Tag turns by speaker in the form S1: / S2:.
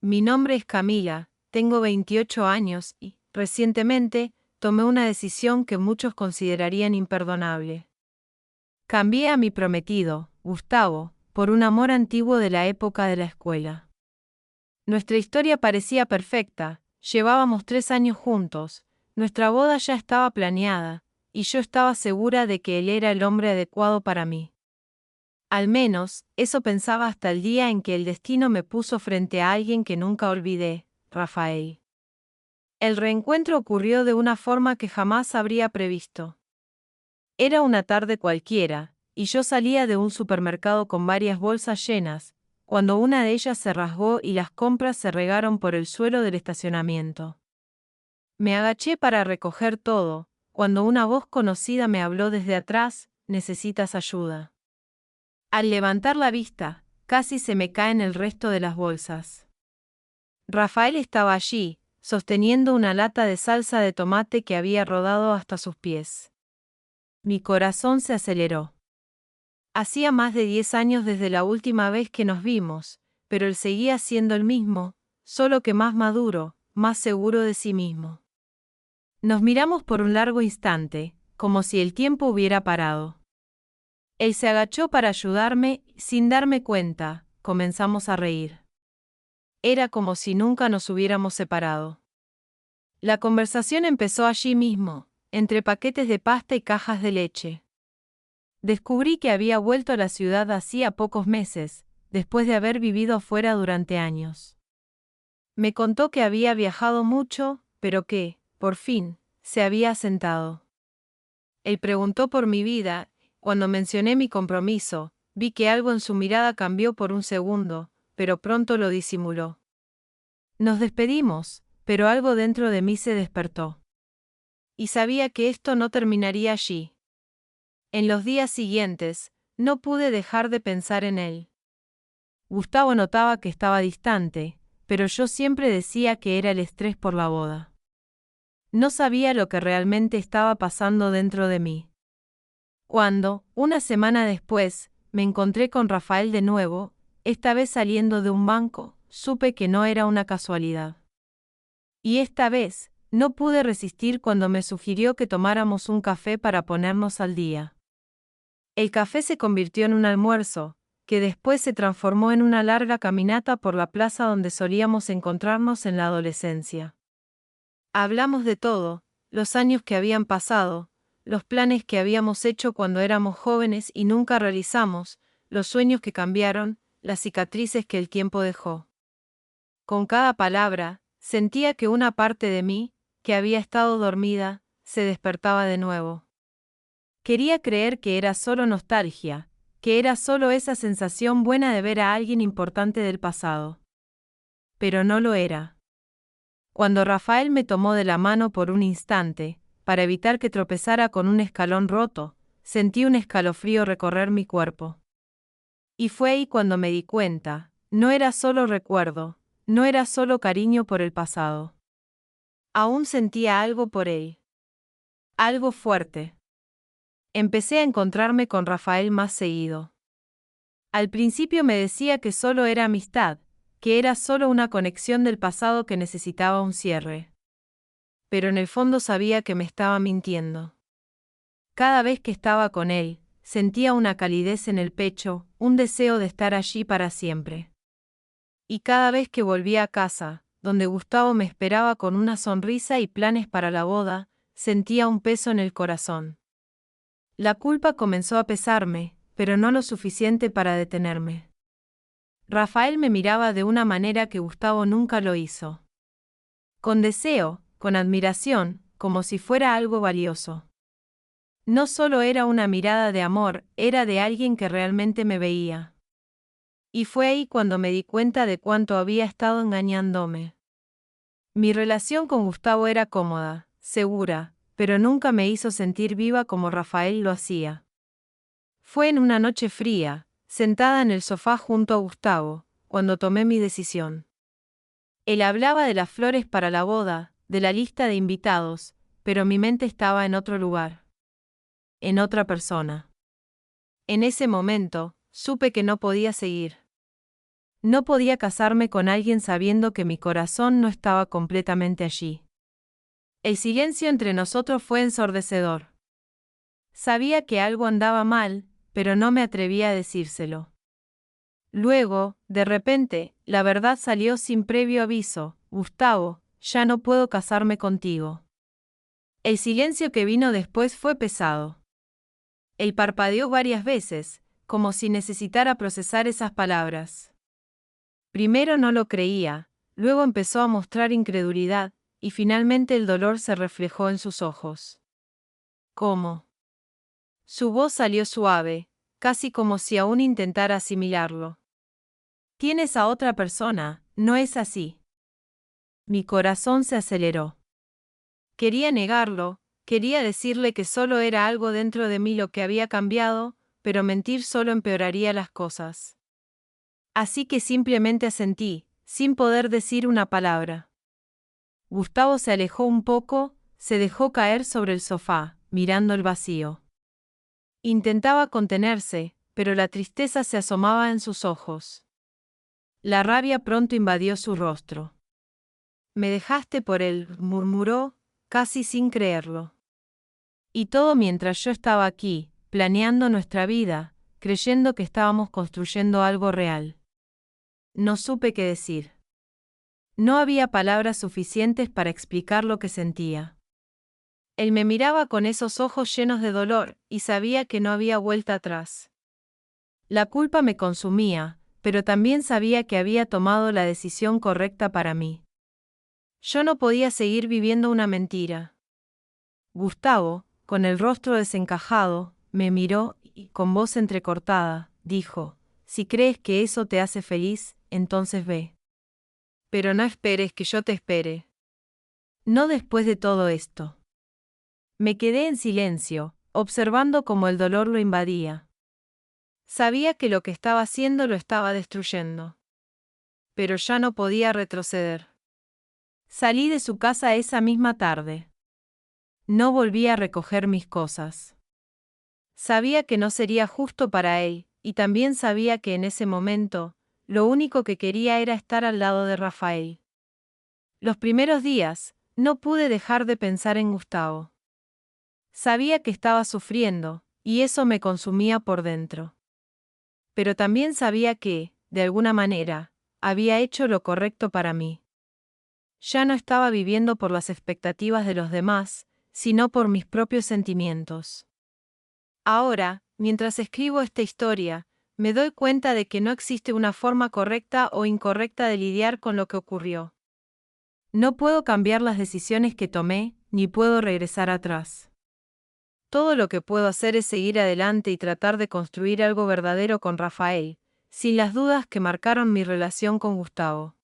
S1: Mi nombre es Camila, tengo 28 años y, recientemente, tomé una decisión que muchos considerarían imperdonable. Cambié a mi prometido, Gustavo, por un amor antiguo de la época de la escuela. Nuestra historia parecía perfecta, llevábamos 3 años juntos, nuestra boda ya estaba planeada, y yo estaba segura de que él era el hombre adecuado para mí. Al menos, eso pensaba hasta el día en que el destino me puso frente a alguien que nunca olvidé, Rafael. El reencuentro ocurrió de una forma que jamás habría previsto. Era una tarde cualquiera, y yo salía de un supermercado con varias bolsas llenas, cuando una de ellas se rasgó y las compras se regaron por el suelo del estacionamiento. Me agaché para recoger todo, cuando una voz conocida me habló desde atrás: «¿Necesitas ayuda?». Al levantar la vista, casi se me caen el resto de las bolsas. Rafael estaba allí, sosteniendo una lata de salsa de tomate que había rodado hasta sus pies. Mi corazón se aceleró. Hacía más de 10 años desde la última vez que nos vimos, pero él seguía siendo el mismo, solo que más maduro, más seguro de sí mismo. Nos miramos por un largo instante, como si el tiempo hubiera parado. Él se agachó para ayudarme, y sin darme cuenta, comenzamos a reír. Era como si nunca nos hubiéramos separado. La conversación empezó allí mismo, entre paquetes de pasta y cajas de leche. Descubrí que había vuelto a la ciudad hacía pocos meses, después de haber vivido afuera durante años. Me contó que había viajado mucho, pero que, por fin, se había asentado. Él preguntó por mi vida. Cuando mencioné mi compromiso, vi que algo en su mirada cambió por un segundo, pero pronto lo disimuló. Nos despedimos, pero algo dentro de mí se despertó. Y sabía que esto no terminaría allí. En los días siguientes, no pude dejar de pensar en él. Gustavo notaba que estaba distante, pero yo siempre decía que era el estrés por la boda. No sabía lo que realmente estaba pasando dentro de mí. Cuando, una semana después, me encontré con Rafael de nuevo, esta vez saliendo de un banco, supe que no era una casualidad. Y esta vez, no pude resistir cuando me sugirió que tomáramos un café para ponernos al día. El café se convirtió en un almuerzo, que después se transformó en una larga caminata por la plaza donde solíamos encontrarnos en la adolescencia. Hablamos de todo, los años que habían pasado, los planes que habíamos hecho cuando éramos jóvenes y nunca realizamos, los sueños que cambiaron, las cicatrices que el tiempo dejó. Con cada palabra, sentía que una parte de mí, que había estado dormida, se despertaba de nuevo. Quería creer que era solo nostalgia, que era solo esa sensación buena de ver a alguien importante del pasado. Pero no lo era. Cuando Rafael me tomó de la mano por un instante, para evitar que tropezara con un escalón roto, sentí un escalofrío recorrer mi cuerpo. Y fue ahí cuando me di cuenta, no era solo recuerdo, no era solo cariño por el pasado. Aún sentía algo por él. Algo fuerte. Empecé a encontrarme con Rafael más seguido. Al principio me decía que solo era amistad, que era solo una conexión del pasado que necesitaba un cierre. Pero en el fondo sabía que me estaba mintiendo. Cada vez que estaba con él, sentía una calidez en el pecho, un deseo de estar allí para siempre. Y cada vez que volvía a casa, donde Gustavo me esperaba con una sonrisa y planes para la boda, sentía un peso en el corazón. La culpa comenzó a pesarme, pero no lo suficiente para detenerme. Rafael me miraba de una manera que Gustavo nunca lo hizo. Con deseo, con admiración, como si fuera algo valioso. No solo era una mirada de amor, era de alguien que realmente me veía. Y fue ahí cuando me di cuenta de cuánto había estado engañándome. Mi relación con Gustavo era cómoda, segura, pero nunca me hizo sentir viva como Rafael lo hacía. Fue en una noche fría, sentada en el sofá junto a Gustavo, cuando tomé mi decisión. Él hablaba de las flores para la boda, de la lista de invitados, pero mi mente estaba en otro lugar. En otra persona. En ese momento, supe que no podía seguir. No podía casarme con alguien sabiendo que mi corazón no estaba completamente allí. El silencio entre nosotros fue ensordecedor. Sabía que algo andaba mal, pero no me atrevía a decírselo. Luego, de repente, la verdad salió sin previo aviso: Gustavo, ya no puedo casarme contigo. El silencio que vino después fue pesado. Él parpadeó varias veces, como si necesitara procesar esas palabras. Primero no lo creía, luego empezó a mostrar incredulidad, y finalmente el dolor se reflejó en sus ojos. ¿Cómo? Su voz salió suave, casi como si aún intentara asimilarlo. Tienes a otra persona, ¿no es así? Mi corazón se aceleró. Quería negarlo, quería decirle que solo era algo dentro de mí lo que había cambiado, pero mentir solo empeoraría las cosas. Así que simplemente asentí, sin poder decir una palabra. Gustavo se alejó un poco, se dejó caer sobre el sofá, mirando el vacío. Intentaba contenerse, pero la tristeza se asomaba en sus ojos. La rabia pronto invadió su rostro. Me dejaste por él, murmuró, casi sin creerlo. Y todo mientras yo estaba aquí, planeando nuestra vida, creyendo que estábamos construyendo algo real. No supe qué decir. No había palabras suficientes para explicar lo que sentía. Él me miraba con esos ojos llenos de dolor, y sabía que no había vuelta atrás. La culpa me consumía, pero también sabía que había tomado la decisión correcta para mí. Yo no podía seguir viviendo una mentira. Gustavo, con el rostro desencajado, me miró y, con voz entrecortada, dijo: si crees que eso te hace feliz, entonces ve. Pero no esperes que yo te espere. No después de todo esto. Me quedé en silencio, observando cómo el dolor lo invadía. Sabía que lo que estaba haciendo lo estaba destruyendo. Pero ya no podía retroceder. Salí de su casa esa misma tarde. No volví a recoger mis cosas. Sabía que no sería justo para él, y también sabía que en ese momento, lo único que quería era estar al lado de Rafael. Los primeros días, no pude dejar de pensar en Gustavo. Sabía que estaba sufriendo, y eso me consumía por dentro. Pero también sabía que, de alguna manera, había hecho lo correcto para mí. Ya no estaba viviendo por las expectativas de los demás, sino por mis propios sentimientos. Ahora, mientras escribo esta historia, me doy cuenta de que no existe una forma correcta o incorrecta de lidiar con lo que ocurrió. No puedo cambiar las decisiones que tomé, ni puedo regresar atrás. Todo lo que puedo hacer es seguir adelante y tratar de construir algo verdadero con Rafael, sin las dudas que marcaron mi relación con Gustavo.